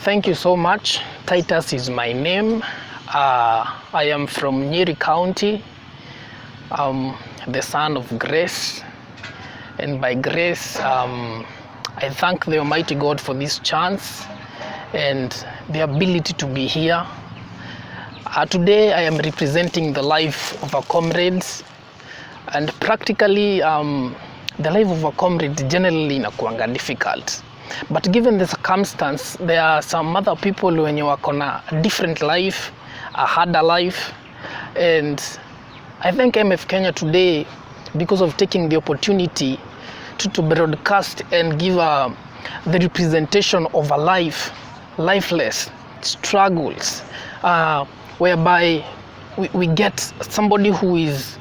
Thank you so much. Titus is my name. I am from Nyeri County. The son of Grace. And by grace, I thank the Almighty God for this chance and the ability to be here. Today I am representing the life of a comrade, and practically the life of a comrade generally inakuanga difficult. But given the circumstance, there are some other people when you work on a different life, a harder life. And I thank Hfm Kenya today because of taking the opportunity to broadcast and give the representation of a life, lifeless struggles, whereby we get somebody who is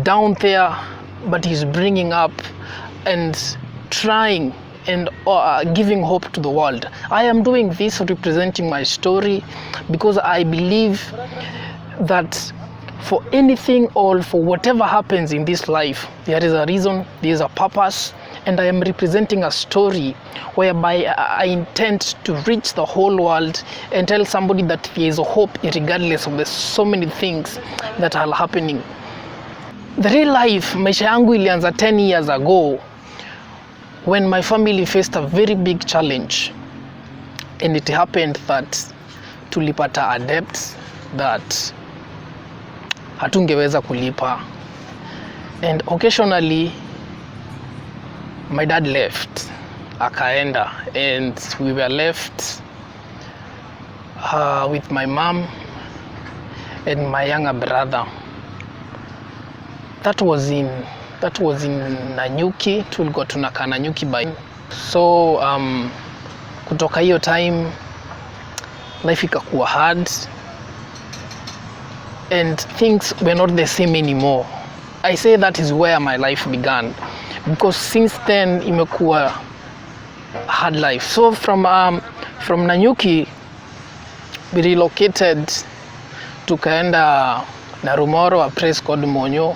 down there, but he's bringing up and trying and giving hope to the world. I am doing this representing my story because I believe that for anything or for whatever happens in this life, there is a reason, there is a purpose, and I am representing a story whereby I intend to reach the whole world and tell somebody that there is a hope regardless of the so many things that are happening. The real life, maisha yangu ilianza 10 years ago when my family faced a very big challenge, and it happened that tulipata a debt that hatungeweza kulipa, and occasionally my dad left, akaenda, and we were left with my mom and my younger brother. That was in Nanyuki. Tulikuwa tunakaa Nanyuki by. So kutoka hiyo time life ikakuwa hard and things were not the same anymore. I say that is where my life began, because since then imekuwa hard life. So from Nanyuki we relocated, tukaenda Narumoro, a place called Monyo.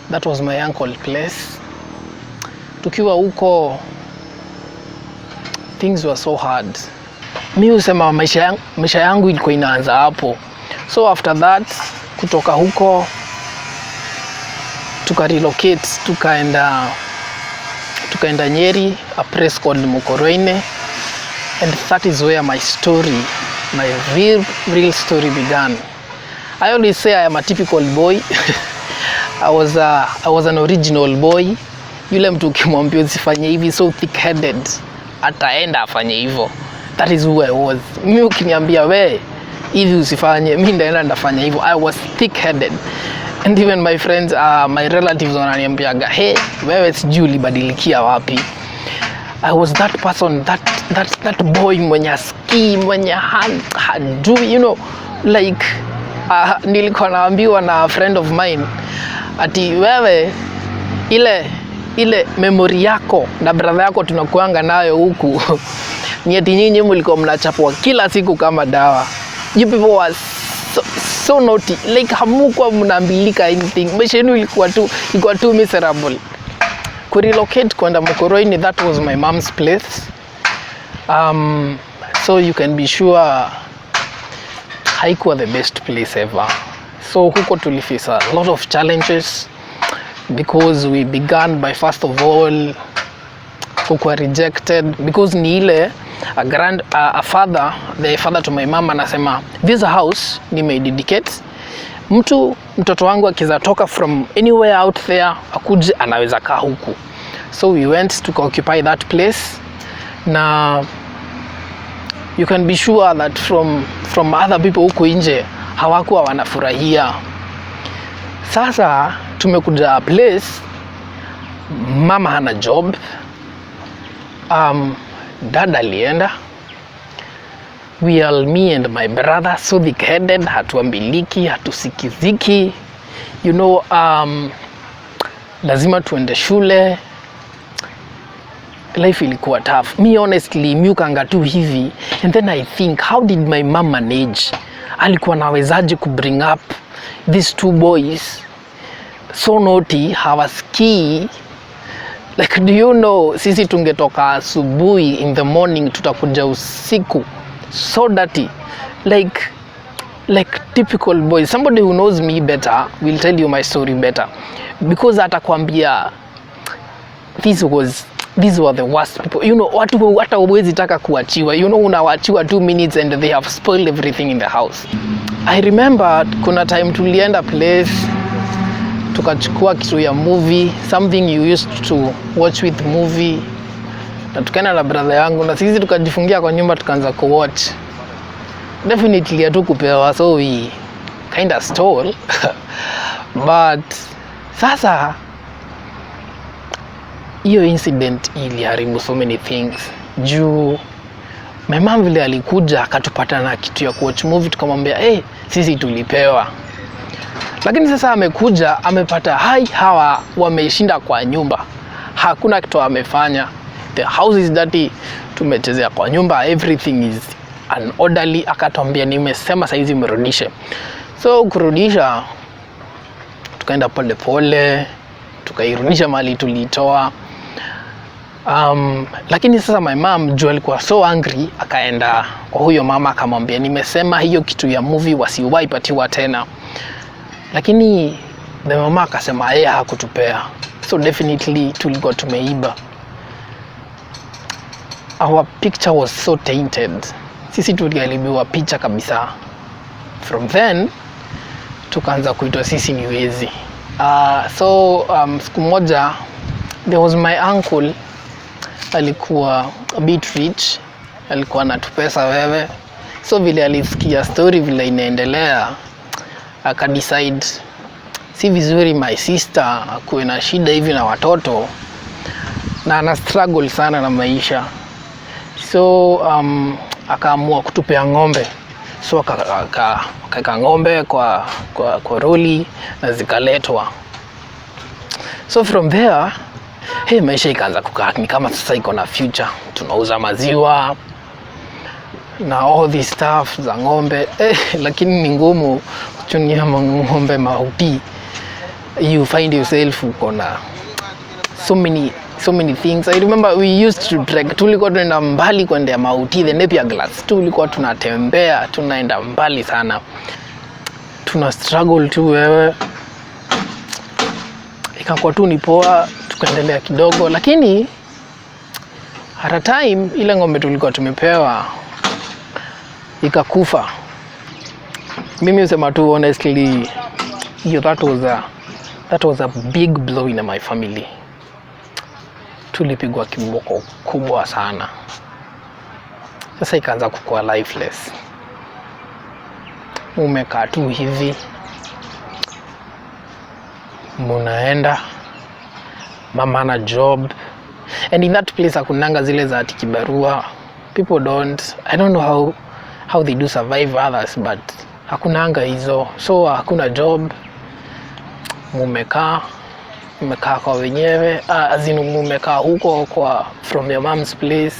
That was my uncle's place. Tukiwa huko things were so hard. Mi husema maisha yangu ilikuwa inaanza hapo. So after that, kutoka huko tukarelocate, tukaenda Nyeri, a place called Mukoroine, and that is where my story, my real story began. I always say I am a typical boy. I was an original boy. Yule mtu ukimwambia usifanye hivi so thick-headed, ataenda afanye hivyo. That is who I was. Mimi ukiniambia we hivi usifanye, mimi ndaenda ndafanya hivyo. I was thick-headed. And even my friends, my relatives wananiambiaga, hey, wewe sijui ulibadilikia wapi. I was that person, that boy mwenye aski, mwenye hajui, you know, like nilikuwa naambiwa na a friend of mine ati wewe ile memory yako na brother yako tunakuanga nayo huku ni ati nyinyi mlikuwa mnachapwa kila siku kama dawa. You people was so naughty, like hamukuwa mnaambilika anything. Maisha yenu ilikuwa too miserable. Kurelocate kwenda Mukoroini, that was my mom's place. So you can be sure haikuwa the best place ever. So huko tuliface a lot of challenges because we began by, first of all, kukuwa rejected because ni ile a father, the father to my mom anasema this house nimeidedicate, mtoto wangu akiza toka from anywhere out there akuje anaweza kaa huku. So we went to occupy that place. Na you can be sure that from other people huko nje hawakuwa wanafurahia. Sasa tumekuja place, mama hana job, dad alienda, we are me and my brother so thick-headed, hatuambiliki, hatusikiziki, you know, lazima tuende shule. Life ilikuwa tough. Me honestly, miukanga tu hivi, and then I think, how did my mom manage? Alikuwa nawezaje ku bring up these two boys so naughty, hawasikii, Like, do you know, sisi tungetoka asubuhi in the morning, tutakuja usiku. So dirty. Like typical boys. Somebody who knows me better will tell you my story better. Because atakwambia, these were the worst people. You know, watu hata huwezi taka kuachiwa. You know, unawachiwa 2 minutes and they have spoiled everything in the house. I remember kuna time tulienda place, tukachukua kitu ya movie, something you used to watch with movie, na tukaenda na brother yangu na sisi tukajifungia kwa nyumba tukaanza kuwatch. Definitely hatukupewa, so we kinda stole. But sasa hiyo incident iliharibu so many things. Juu my mom vile alikuja akatupata na kitu ya kuwatch movie, tukamwambia sisi tulipewa. Lakini sasa amekuja amepata hawa wameshinda kwa nyumba, hakuna kitu amefanya, the house is dirty, tumechezea kwa nyumba, everything is unorderly. Akatwambia nimesema saizi mrudishe. So kurudisha, tukaenda pole pole tukairudisha mali tulitoa. Lakini sasa my mom juu alikuwa so angry, akaenda kwa huyo mama akamwambia nimesema hiyo kitu ya movie wasiwahi patiwa tena. Lakini the mama akasema hakutupea. So definitely tulikuwa tumeiba. Our picture was so tainted. Sisi tuliharibiwa picha kabisa. From then tukaanza kuitwa sisi ni wezi. Siku moja there was my uncle, alikuwa a bit rich, alikuwa anatupesa wewe. So vile alisikia story vile inaendelea, akadecide si vizuri my sister akuwe na shida hivi na watoto, na ana struggle sana na maisha. So akaamua kutupea ng'ombe. So akaweka ng'ombe kwa roli na zikaletwa. So from there maisha ikaanza kukaa ni kama sasa iko na future. Tunauza maziwa na all this stuff za ng'ombe. Lakini ni ngumu kuchunia ng'ombe mahuti. You find yourself uko na so many things. I remember we used to trek, tulikuwa tunaenda mbali kwenda mahuti, the Napier Glass. Tulikuwa tunatembea, tunaenda mbali sana. Tuna struggle tu wewe. Ikakuwa tu ni poa, tukaendelea kidogo. Lakini at a time ile ng'ombe tulikuwa tumepewa ikakufa. Mimi usema tu honestly, that was a big blow in my family. Tulipigwa kiboko kubwa sana. Sasa ikaanza kukua lifeless. Umekaa tu hivi, munaenda, mama ana job, and in that place hakunanga zile za kibarua. People I don't know how they do survive others, but hakunanga hizo. So hakuna job, mumekaa kwa wenyewe, mumekaa huko from your mom's place,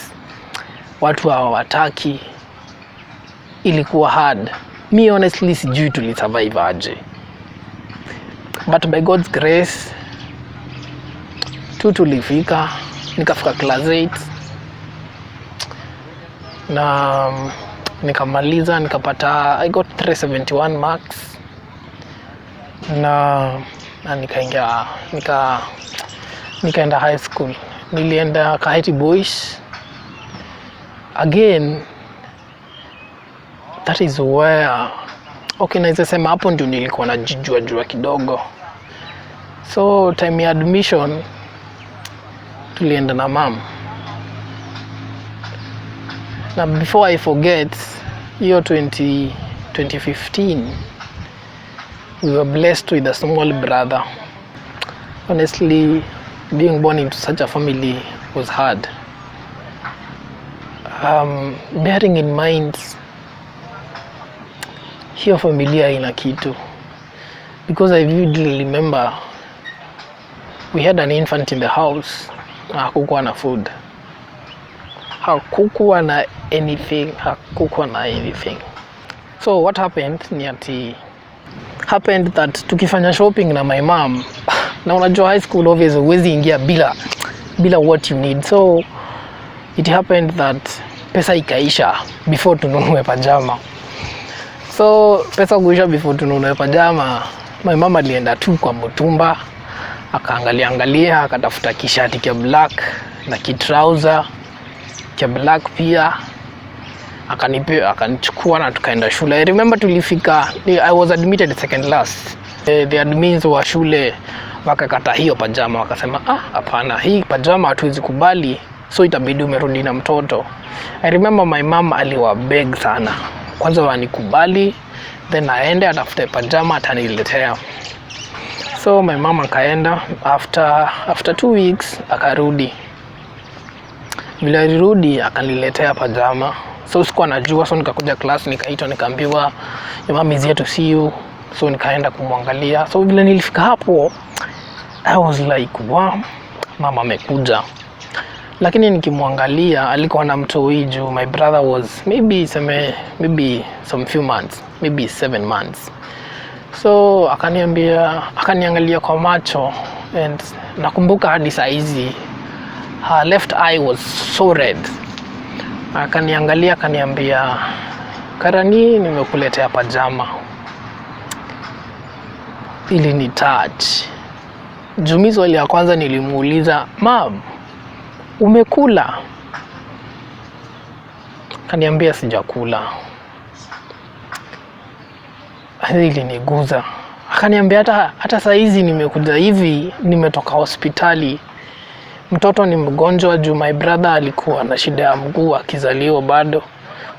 watu hawataki. Ilikuwa hard. Me honestly sijui tulisurvive aje, but by God's grace tulifika. Nikafika class 8 na nikamaliza, nikapata I got 371 marks na nikaenda high school. Nilienda Kahati Boys. Again, that is where naweza sema hapo ndio nilikuwa najijua kidogo. So time ya admission tulienda na mom. Na before I forget, year 2015 we were blessed with a small brother. Honestly, being born into such a family was hard. Bearing in mind hiyo familia ina kitu, because I vividly remember we had an infant in the house na hakukuwa na food, hakukuwa na anything. So what happened that tukifanya shopping na my mom, na unajua high school obviously huwezi ingia bila bila what you need. So it happened that pesa ikaisha before tununue pajama. So pesa kuisha before tununue pajama, my mama alienda tu kwa Mutumba, akaangalia akatafuta kishati kia black na kitrouser kia black pia, akanichukua na tukaenda shule. I remember tulifika, I was admitted second last. The admins wa shule wakakata hiyo pajama, wakasema hapana, hii pajama hatuwezi kubali, so itabidi umerudi na mtoto. I remember my mom aliwabeg sana, kwanza wanikubali, then aende atafute pajama ataniletea. So my mom akaenda, after 2 weeks akarudi. Bila alirudi akaniletea pajama. So sikuwa najua, so nikakuja class, nikaitwa, nikaambiwa your mom is here to see you. So nikaenda kumwangalia. So bila nilifika hapo, I was like, wow, mama amekuja. Lakini nikimwangalia alikuwa na mtoi juu. My brother was maybe some few months, maybe 7 months. So akaniangalia kwa macho, and nakumbuka hadi saa hizi her left eye was so red. Akaniangalia akaniambia, Karani, nimekuletea pajama. Ili ni touch. Jumi swali ya kwanza nilimuuliza, mom, umekula? Akaniambia sijakula. Ili niguza. Akaniambia hata saa hizi nimekuja hivi, nimetoka hospitali. Mtoto ni mgonjwa juu my brother alikuwa na shida ya mguu akizaliwa bado.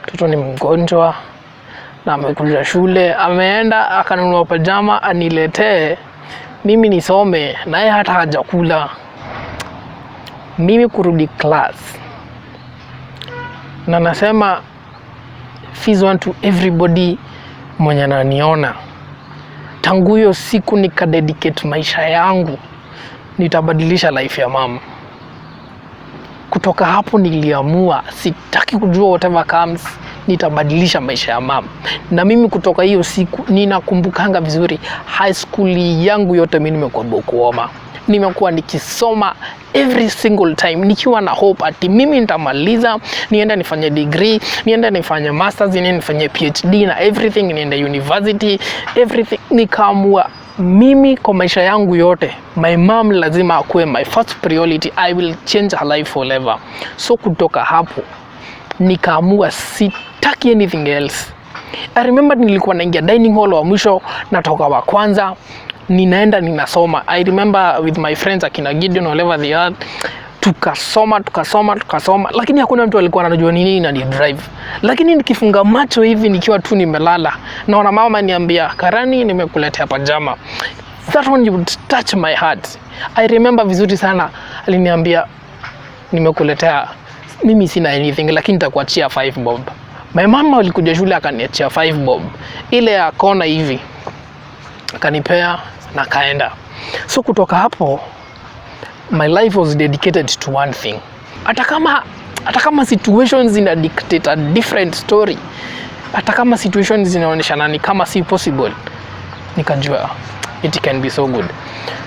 Mtoto ni mgonjwa na amekuja shule, ameenda akanunua pajama aniletee mimi nisome, naye hata hajakula. Mimi kurudi class, na nasema fees one to everybody mwenye ananiona. Tangu hiyo siku nikadedicate maisha yangu, nitabadilisha life ya mama. Kutoka hapo niliamua sitaki kujua whatever comes, nitabadilisha maisha ya mama. Na mimi kutoka hiyo siku ninakumbukanga vizuri, high school yangu yote mimi nimekuwa bokuoma. Nimekuwa nikisoma every single time, nikiwa na hope ati mimi nitamaliza, nienda nifanye degree, nienda nifanye masters, nienda nifanye PhD na everything, nienda university, everything. Nikaamua mimi kwa maisha yangu yote, my mom lazima akuwe my first priority. I will change her life forever. So kutoka hapo nikaamua sitaki anything else. I remember nilikuwa naingia dining hall wa mwisho, natoka wa kwanza, ninaenda ninasoma. I remember with my friends akina Gideon all over the earth, tukasoma, lakini hakuna mtu alikuwa anajua nini na ni drive. Lakini nikifunga macho hivi nikiwa tu nimelala, naona mama niambia, Karani, nimekuletea pajama. That one would touch my heart. I remember vizuri sana, aliniambia nimekuletea, mimi sina anything lakini nitakuachia 5 bob. My mama alikuja shule akaniachia 5 bob. Ile ya kona hivi akanipea na kaenda. So kutoka hapo my life was dedicated to one thing. Hata kama situations zina dictate a different story, hata kama situations zinaonyesha nani kama si possible, nikajua it can be so good.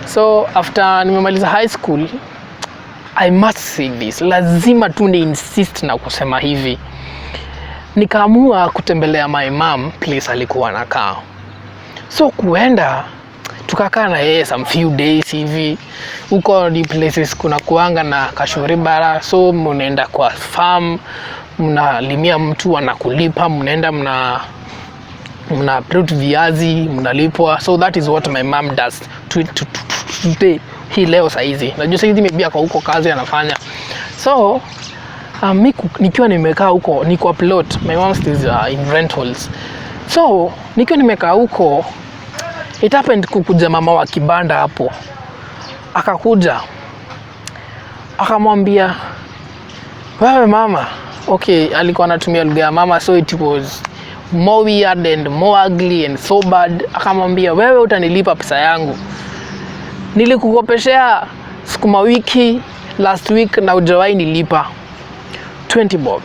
So after nimemaliza high school, I must say this, lazima tu ni insist na kusema hivi, nikaamua kutembelea my mom place alikuwa anakaa. So kuenda tukakaa na yeye some few days hivi. Huko ni places kuna kuanga na kashuri bara, so mnaenda kwa farm, mnalimia, mtu anakulipa, mnaenda mna uproot viazi, mnalipwa. So that is what my mom does today, hii leo saizi. Najua saizi maybe kwa huko kazi anafanya. So nikiwa nimekaa huko, niko plot, my mom stays in rentals. So nikiwa nimekaa huko, it happened kukuja mama wa kibanda hapo. Akakuja akamwambia, wewe mama, okay, alikuwa anatumia lugha ya mama, so it was more weird and more ugly and so bad. Akamwambia, wewe utanilipa pesa yangu, nilikukopeshea sukuma wiki last week na hujawahi nilipa 20 bob.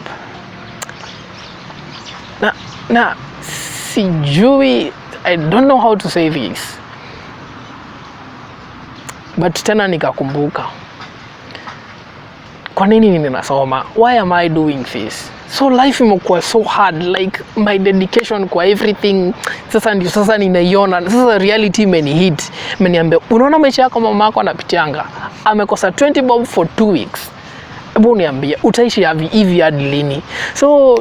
Na sijui, I don't know how to say this, but tena nikakumbuka kwa nini ninasoma, why am I doing this? So life imekuwa so hard, like my dedication kwa everything. Sasa ninaiona, sasa reality imenihit, imeniambia unaona maisha yako mama yako anapitianga, amekosa 20 bob for 2 weeks. Hebu niambie utaishi hivi hadi lini? So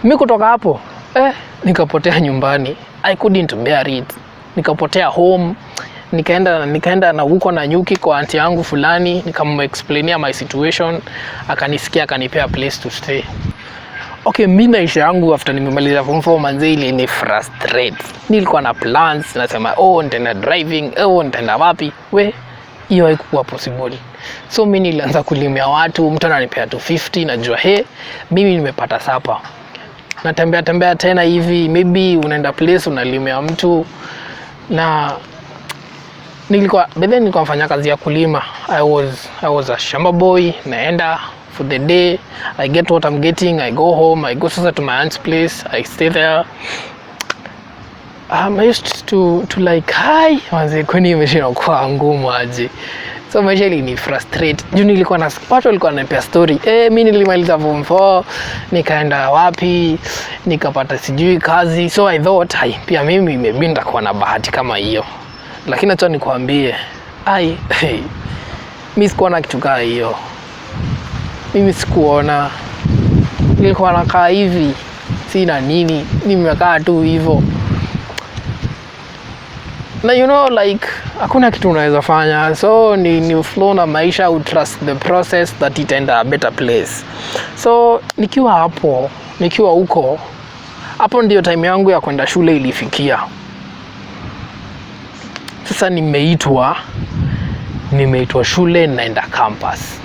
mimi kutoka hapo nikapotea nyumbani, I couldn't bear it. Nikapotea home, nikaenda na huko na nyuki kwa auntie yangu fulani, nikamexplainia my situation, akanisikia, akanipea place to stay. Okay, mimi maisha yangu after nimemaliza form 4 manze ile ni frustrate. Nilikuwa na plans, nasema nitaenda driving, nitaenda wapi? Hiyo haikuwa possible. So mimi nilianza kulimia watu, mtu ananipea 250, najua mimi nimepata sapa. Natembea tena hivi, maybe unaenda place unalimia mtu, na nilikuwa nafanya kazi ya kulima. I was a shamba boy, naenda for the day, I get what I'm getting, I go home, I go sasa to my aunt's place, I stay there. I used to like manze kwani imeshinda kwa ngumu aje. So maisha ni frustrate. Juu nilikuwa na watu walikuwa wananipa story. Mimi nilimaliza form 4, nikaenda wapi, nikapata sijui kazi. So I thought pia mimi nimebinda kuwa na bahati kama hiyo. Lakini acha nikwambie, mimi sikuwa na kitu kama hiyo. Mimi sikuona, nilikuwa nakaa hivi, sina nini, nimekaa tu hivyo. Na you know like hakuna kitu unaweza fanya, so ni flow na maisha, trust the process that it ends a better place. So nikiwa huko hapo ndio time yangu ya kwenda shule ilifikia. Sasa nimeitwa shule, naenda campus.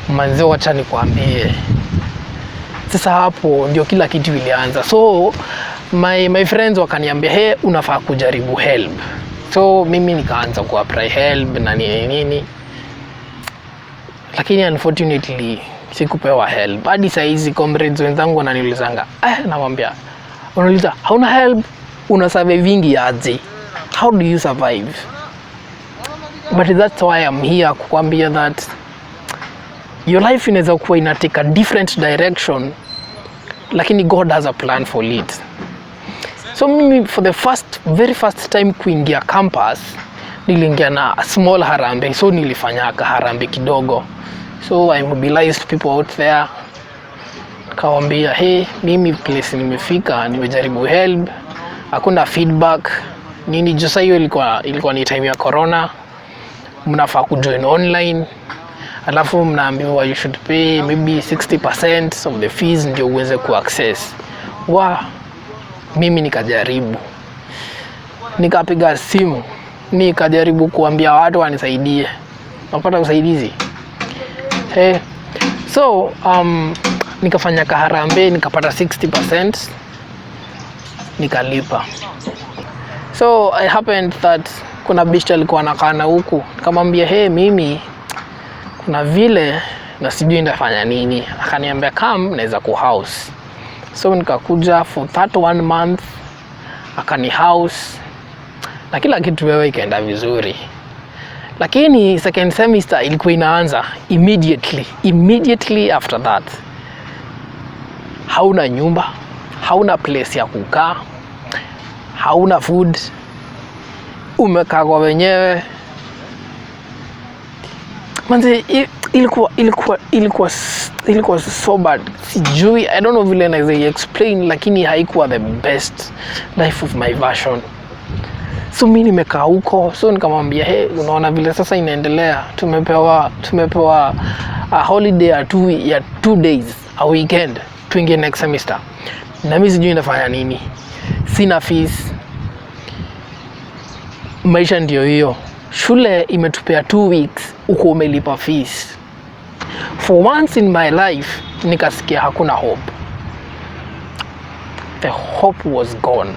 Manze wacha nikwambie, sasa hapo ndio kila kitu ilianza. So my friends wakaniambia unafaa kujaribu help. So mimi nikaanza kuapply help na nini, lakini unfortunately sikupewa help. Hadi saa hizi comrades wenzangu wananiulizanga, namwambia unauliza hauna help, una survivingi aje? How do you survive? But that's why I'm here kukwambia that your life inaweza kuwa inateka different direction, lakini God has a plan for it. So mimi for the very first time kuingia campus, niliingia na a small harambe. So nilifanya harambe kidogo. So I mobilized people out there. Kawaambia mimi place nimefika, nimejaribu help, hakuna feedback. Nini just hiyo ilikuwa ni time ya corona. Mnafaa kujoin online. Alafu mnaambiwa you should pay maybe 60% of the fees ndio uweze kuaccess. Mimi nikajaribu. Nikapiga simu, nikajaribu kuambia watu wanisaidie. Napata usaidizi. So nikafanya kaharambe, nikapata 60%, nikalipa. So I happened that kuna bishta alikuwa anakaa huku, nikamwambia mimi kuna vile na sijui nitafanya nini. Akaniambia come naweza kuhouse. So nikakuja for that 1 month, akani house na kila kitu wewe ikaenda vizuri. Lakini second semester ilikuwa inaanza immediately after that. Hauna nyumba, hauna place ya kukaa, hauna food, umekaa kwa wenyewe. Manze ilikuwa so bad. Sijui, I don't know vile naweza explain, lakini haikuwa the best life of my version. So mimi nimekaa huko, so nikamwambia unaona vile sasa inaendelea, tumepewa a holiday ya 2 days, a weekend, tuingie next semester. Na mimi sijui nafanya nini. Sina fees. Maisha ndio hiyo. Shule imetupea 2 weeks, uko umelipa fees. For once in my life, nikasikia hakuna hope. The hope was gone.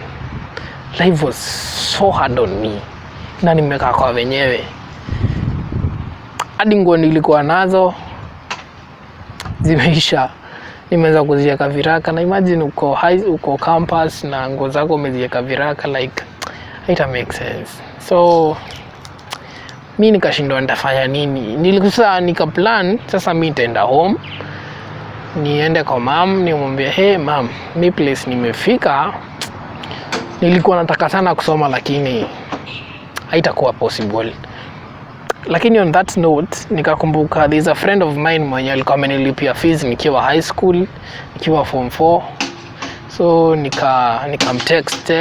Life was so hard on me. Na nimekaa kwa wenyewe. Hadi nguo nilikuwa nazo zimeisha. Nimeanza kuziweka viraka, na imagine uko campus na nguo zako umeziweka viraka, like it make sense. So mi nikashindwa nitafanya nini. Nika plan sasa mi nitaenda home, niende kwa mom nimwambie, hey mom, mi place nimefika, nilikuwa nataka sana kusoma lakini haitakuwa possible. Lakini on that note nikakumbuka there's a friend of mine mwenye alikuwa amenilipia fees nikiwa high school, nikiwa form 4. So nikamtext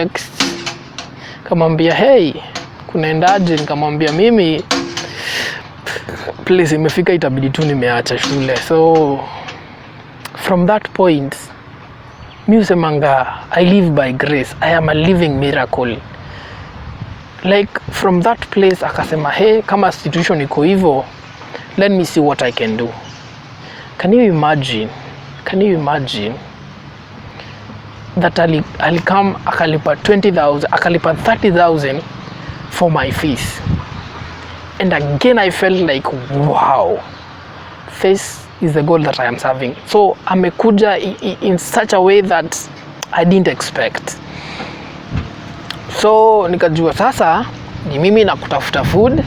kamwambia, hey, kunaendaje? Nikamwambia mimi place imefika, itabidi tu nimeacha shule. So from that point mi usemanga I live by grace, I am a living miracle. Like from that place akasema, hey, kama situation iko hivyo, let me see what I can do. Can you imagine that alikam akalipa 20,000, akalipa 30,000 for my fees. And again I felt like, wow, this is the goal that I am serving. So amekuja in such a way that I didn't expect. So nikajua sasa ni mimi na kutafuta food,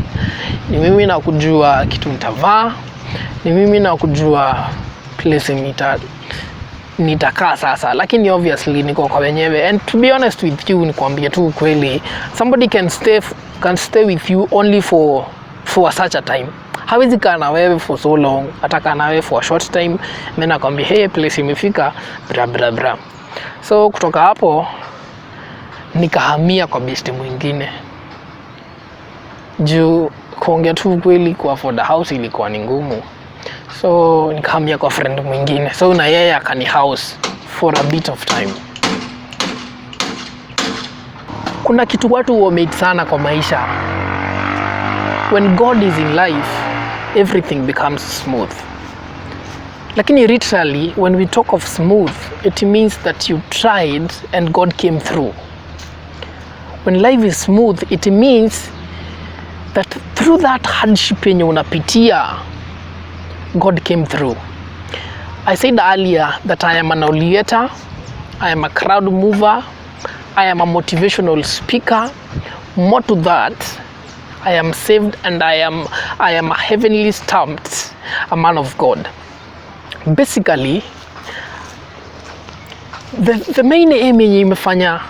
ni mimi na kujua kitu nitavaa, ni mimi na kujua place nitakaa sasa. Lakini obviously niko kwa wenyewe, and to be honest with you, nikwambia tu kweli, somebody can stay with you only for such a time. Hawezi kaa na wewe for so long, ataka na wewe for a short time, then akwambia, hey, place imefika bra. So kutoka hapo nikahamia kwa besti mwingine. Juu kuongea tu kweli, kwa afford a house ilikuwa ni ngumu. So nikahamia kwa friend mwingine. So na yeye akani house for a bit of time. Kuna kitu watu wamade sana kwa maisha. When God is in life, everything becomes smooth. Lakini literally, when we talk of smooth, it means that you tried and God came through. When life is smooth, it means that through that hardship yenye unapitia, God came through. I said earlier that I am an audiator, I am a crowd mover, I am a motivational speaker. More to that, I am saved and I am a heavenly stamped a man of God. Basically, the main aim yenye imefanya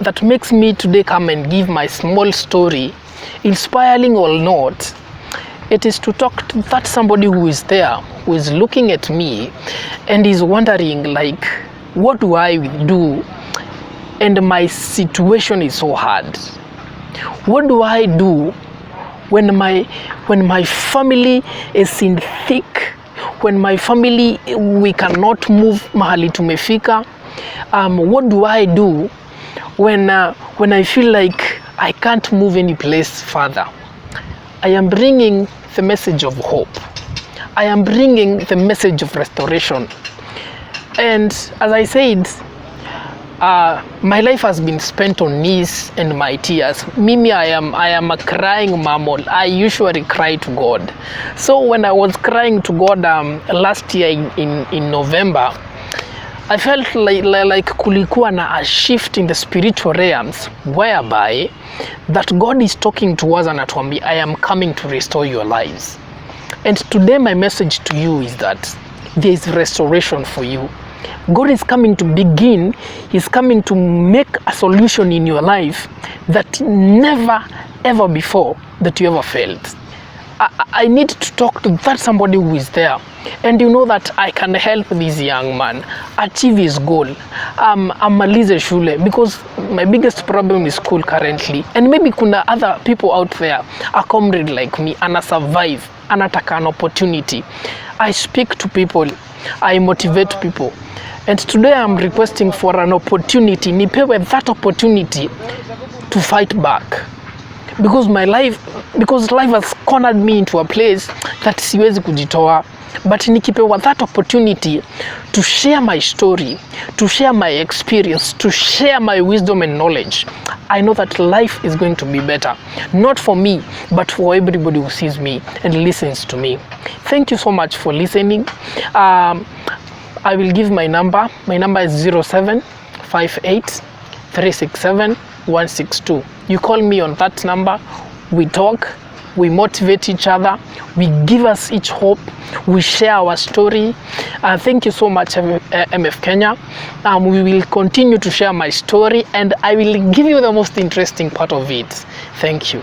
that makes me today come and give my small story, inspiring or not, it is to talk to that somebody who is there, who is looking at me and is wondering like, what do I do? And my situation is so hard. What do I do when my family is in thick, when my family, we cannot move mahali tumefika? What do I do when I feel like I can't move any place further? I am bringing the message of hope. I am bringing the message of restoration. And as I said, my life has been spent on knees and my tears. Mimi, I am a crying mammal. I usually cry to God. So when I was crying to God last year in November, I felt like kulikuwa na a shift in the spiritual realms, whereby that God is talking to us and atuambia, I am coming to restore your lives. And today my message to you is that there is restoration for you. God is coming to begin, He's coming to make a solution in your life that never ever before that you ever felt. I need to talk to that somebody who is there, and you know that I can help this young man achieve his goal. Amalize shule, because my biggest problem is school currently, and maybe kuna other people out there, a comrade like me, ana survive, anataka an opportunity. I speak to people, I motivate people, and today I'm requesting for an opportunity. Nipewe that opportunity to fight back. Because life has cornered me into a place that siwezi kujitoa, but nikipewa that opportunity to share my story, to share my experience, to share my wisdom and knowledge, I know that life is going to be better, not for me, but for everybody who sees me and listens to me. Thank you so much for listening. I will give my number. My number is 0758 367 162. You call me on that number, we talk, we motivate each other, we give us each hope, we share our story. Thank you so much, MF Kenya. We will continue to share my story, and I will give you the most interesting part of it. Thank you.